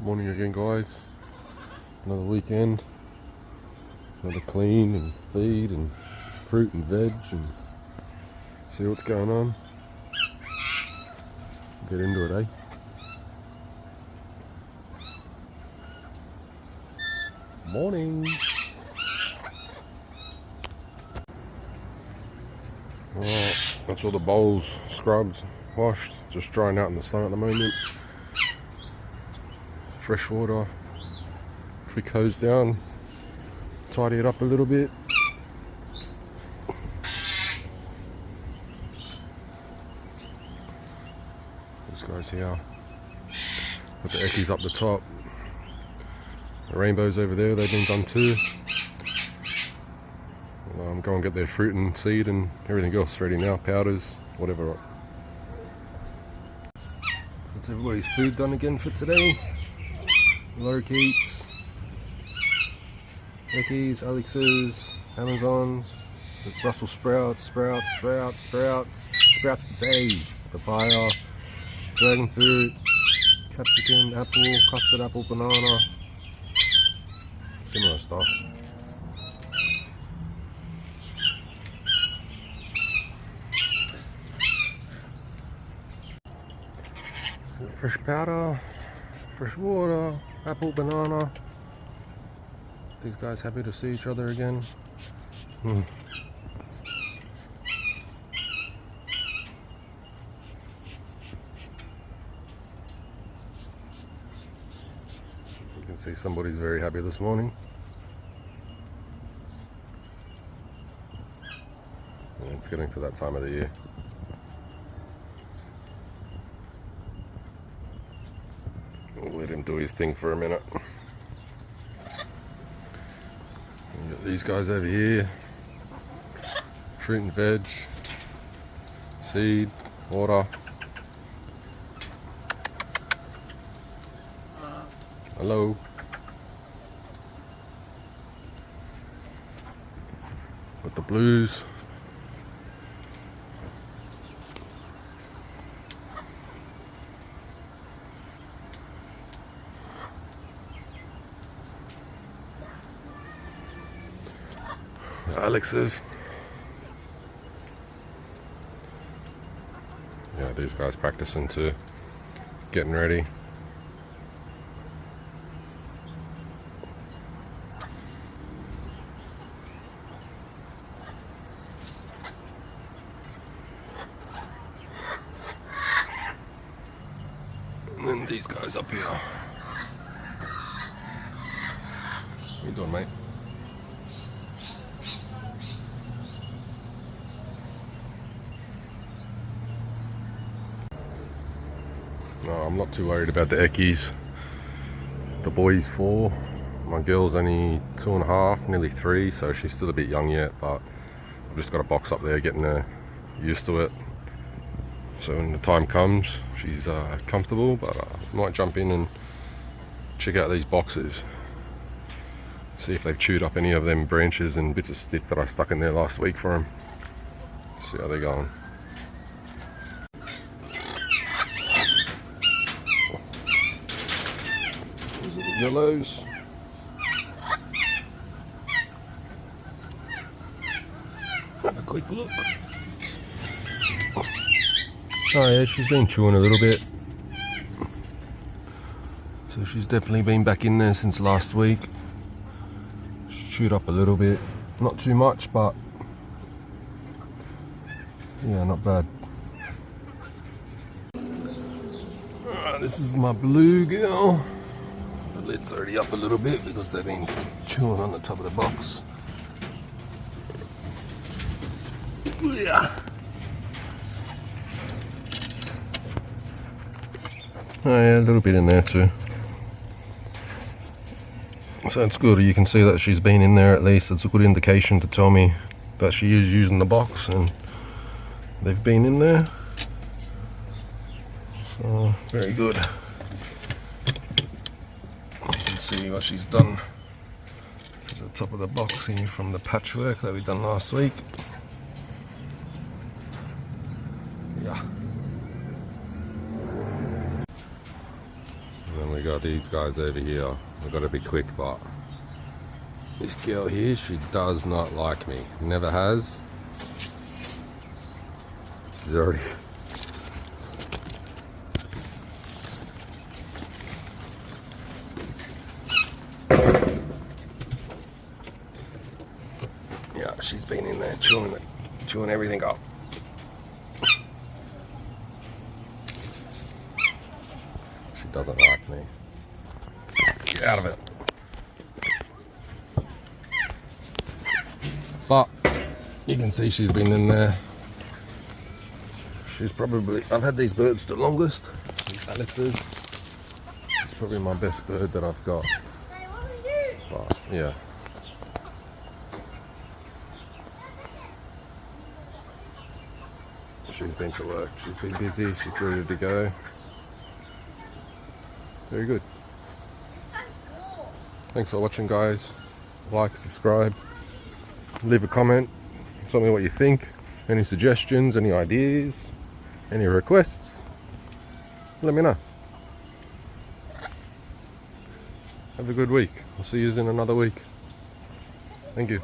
Morning again, guys. Another weekend, another clean and feed and fruit and veg and see what's going on. Get into it, eh? Morning. Well, that's all the bowls scrubbed, washed, just drying out in the sun at the moment. Fresh water, quick hose down, tidy it up a little bit. This guy's here. Put the eckies up the top. The rainbows over there, they've been done too. Go and get their fruit and seed and everything else ready now, powders, whatever. That's everybody's food done again for today. Lorikeets, eckies, Alex's, Amazons, the Brussels sprouts for days, papaya, dragon fruit, capsicum, apple, custard apple, banana, similar stuff. Fresh powder, fresh water, apple, banana. These guys happy to see each other again. You can see somebody's very happy this morning. And it's getting to that time of the year. We'll let him do his thing for a minute. We got these guys over here. Fruit and veg, seed, water. Hello. With the blues. Alex's. Yeah, these guys practicing too, getting ready. And then these guys up here. What you doing, mate? No, I'm not too worried about the eckies. The boy's 4, my girl's only 2.5, nearly 3, so she's still a bit young yet, but I've just got a box up there getting her used to it. So when the time comes, she's comfortable, but I might jump in and check out these boxes. See if they've chewed up any of them branches and bits of stick that I stuck in there last week for them. See how they're going. Yellows. Have a quick look. Oh yeah, she's been chewing a little bit. So she's definitely been back in there since last week. She's chewed up a little bit. Not too much, but yeah, not bad. Alright, this is my blue girl. The lid's already up a little bit because they've been chewing on the top of the box. Yeah. Oh yeah, a little bit in there too. So it's good, you can see that she's been in there at least. It's a good indication to tell me that she is using the box and they've been in there. So, very good. You can see what she's done to the top of the box here from the patchwork that we done last week. Yeah. And then we got these guys over here. We've got to be quick, but this girl here, she does not like me. Never has. She's already... Yeah, she's been in there chewing everything up. She doesn't like me. Get out of it. But you can see she's been in there. She's probably, I've had these birds the longest, these Alexes. She's probably my best bird that I've got. But yeah. She's been to work, she's been busy, she's ready to go. Very good. Thanks for watching, guys. Like, subscribe, leave a comment, tell me what you think, any suggestions, any ideas, any requests, let me know. Have a good week. I'll see you in another week. Thank you.